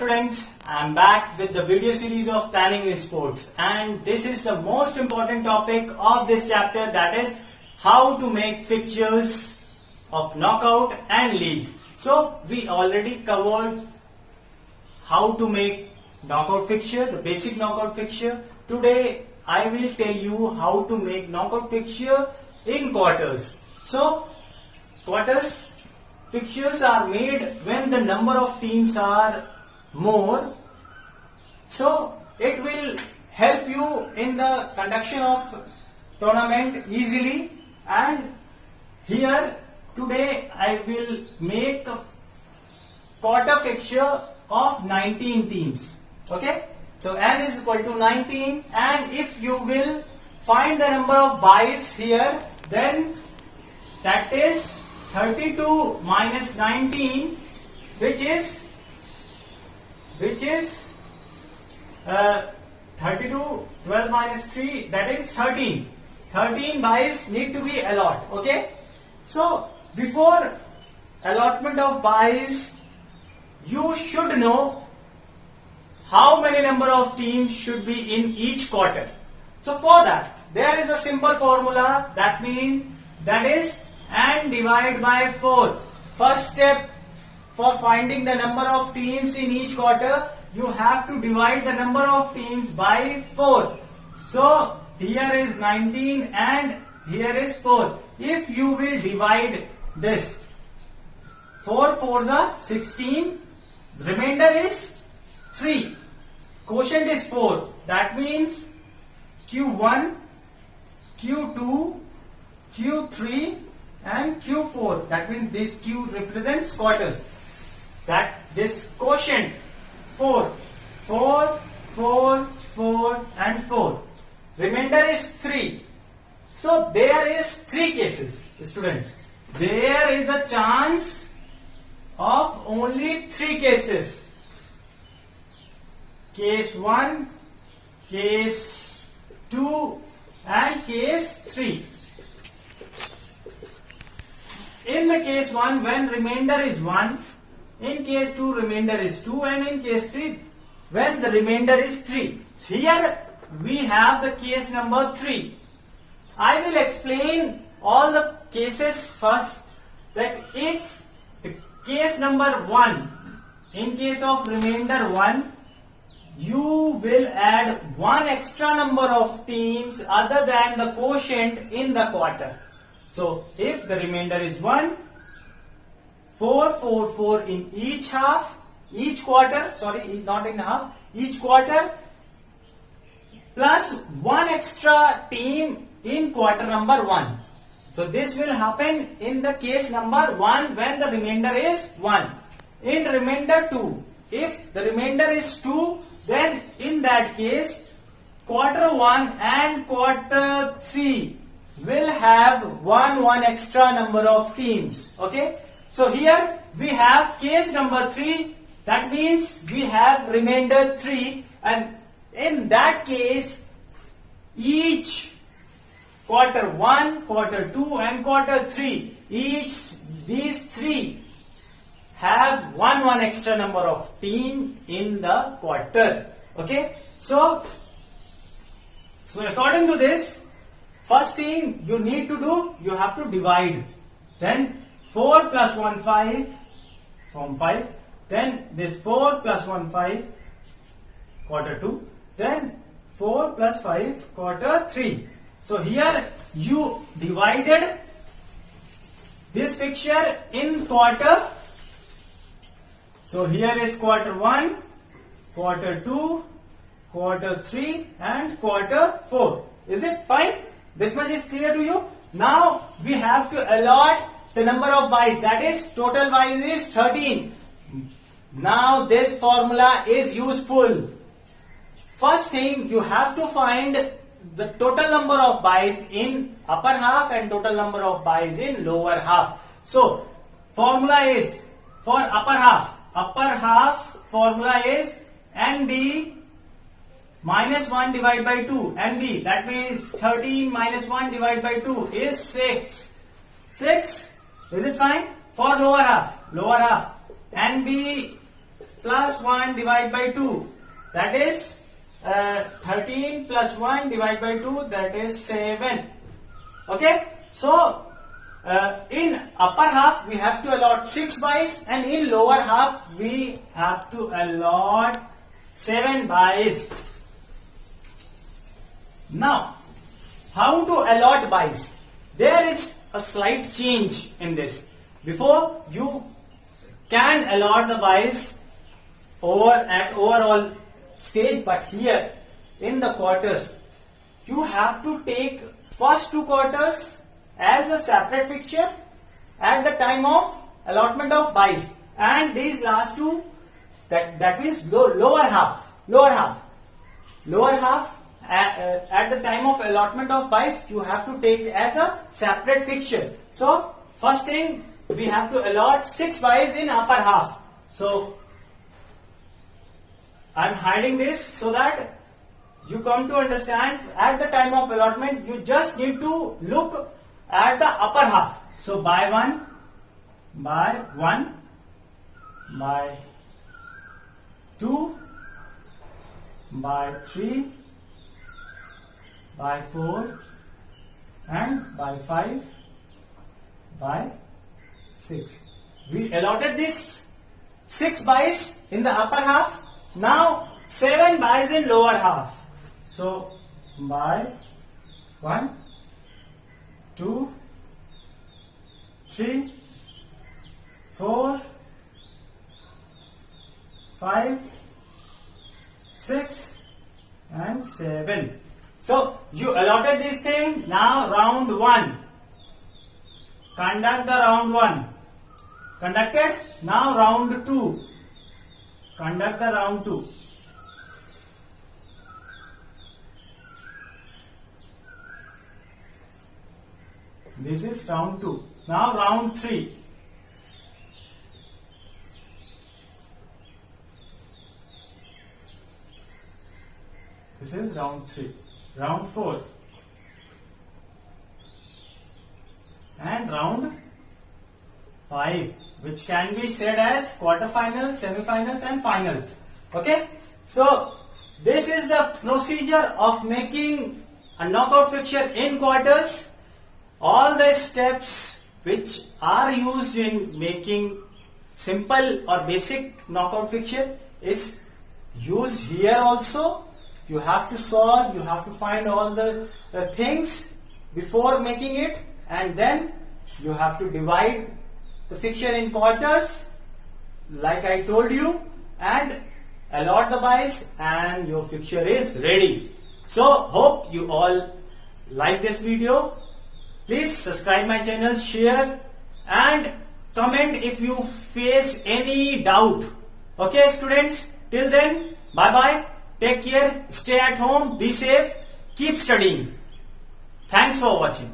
students, I am back with the video series of planning in sports, and this is the most important topic of this chapter, that is how to make fixtures of knockout and league. So we already covered how to make knockout fixture, the basic knockout fixture. Today I will tell you how to make knockout fixture in quarters. So quarters fixtures are made when the number of teams are more. So it will help you in the conduction of tournament easily. And here today I will make a quarter fixture of 19 teams. Okay, so n is equal to 19, and if you will find the number of byes here, then that is 32 minus 19, which is 32, 12 minus 3, that is 13. 13 byes need to be allotted. Okay, so before allotment of byes, you should know how many number of teams should be in each quarter. So for that, there is a simple formula, that means that is n divided by 4. First step for finding the number of teams in each quarter, you have to divide the number of teams by 4. So here is 19 and here is 4. If you will divide this, 4 4 the 16, remainder is 3. Quotient is 4. That means Q1, Q2, Q3 and Q4. That means this Q represents quarters. That this quotient 4, 4, 4, 4 and 4. Remainder is 3. So there is 3 cases, students. There is a chance of only 3 cases. Case 1, case 2 and case 3. In the case 1, when remainder is 1, in case 2 remainder is 2, and in case 3 when the remainder is 3. Here we have the case number 3. I will explain all the cases first, that if the case number 1, in case of remainder 1, you will add one extra number of teams other than the quotient in the quarter. So if the remainder is 1, 4, 4, 4 in each half, each quarter, sorry, not in half, each quarter, plus one extra team in quarter number 1. So this will happen in the case number 1 when the remainder is 1. In remainder 2, if the remainder is 2, then in that case quarter 1 and quarter 3 will have one extra number of teams. Okay, so here we have case number 3, that means we have remainder 3, and in that case each quarter 1, quarter 2 and quarter 3, these 3 have one extra number of team in the quarter. Okay, so according to this, first thing you need to do, you have to divide. Then 4 plus 1 5 from 5, then this 4 plus 1 5 quarter 2, then 4 plus 5 quarter 3. So here you divided this fixture in quarter. So here is quarter 1, quarter 2, quarter 3 and quarter 4. Is it fine? This much is clear to you? Now we have to allot the number of byes, that is total byes is 13. Now this formula is useful. First thing, you have to find the total number of byes in upper half and total number of byes in lower half. So formula is for upper half formula is NB minus 1 divided by 2. NB, that means 13 minus 1 divided by 2 is 6. 6, is it fine? For lower half NB plus 1 divided by 2. That is 13 plus 1 divided by 2, that is 7. Okay, so in upper half we have to allot 6 buys, and in lower half we have to allot 7 buys. Now, how to allot buys? There is a slight change in this. Before, you can allot the buys at overall stage, but here in the quarters you have to take first 2 quarters as a separate fixture at the time of allotment of buys, and these last 2, that means lower half at the time of allotment of buys you have to take as a separate fixture. So first thing, we have to allot 6 buys in upper half. So I am hiding this so that you come to understand at the time of allotment you just need to look at the upper half. So by 1, by 2, by 3, by 4, and by 5, by 6. We allotted this 6 buys in the upper half. Now 7 buys in lower half. So by 1, 2, 3, 4, 5, 6, and 7. So you allotted this thing. Now round 1. Conduct the round 1. Conducted. Now round 2. Conduct the round 2. This is round 2. Now round 3. This is round 3. Round 4. And round 5, which can be said as quarterfinals, semifinals, and finals. Okay? So this is the procedure of making a knockout fixture in quarters. All the steps which are used in making simple or basic knockout fixture is used here also. You have to solve, you have to find all the things before making it, and then you have to divide the fixture in quarters like I told you, and allot the buys, and your fixture is ready. So hope you all like this video. Please subscribe my channel, share, and comment if you face any doubt. Okay students, till then, bye bye, take care, stay at home, be safe, keep studying. Thanks for watching.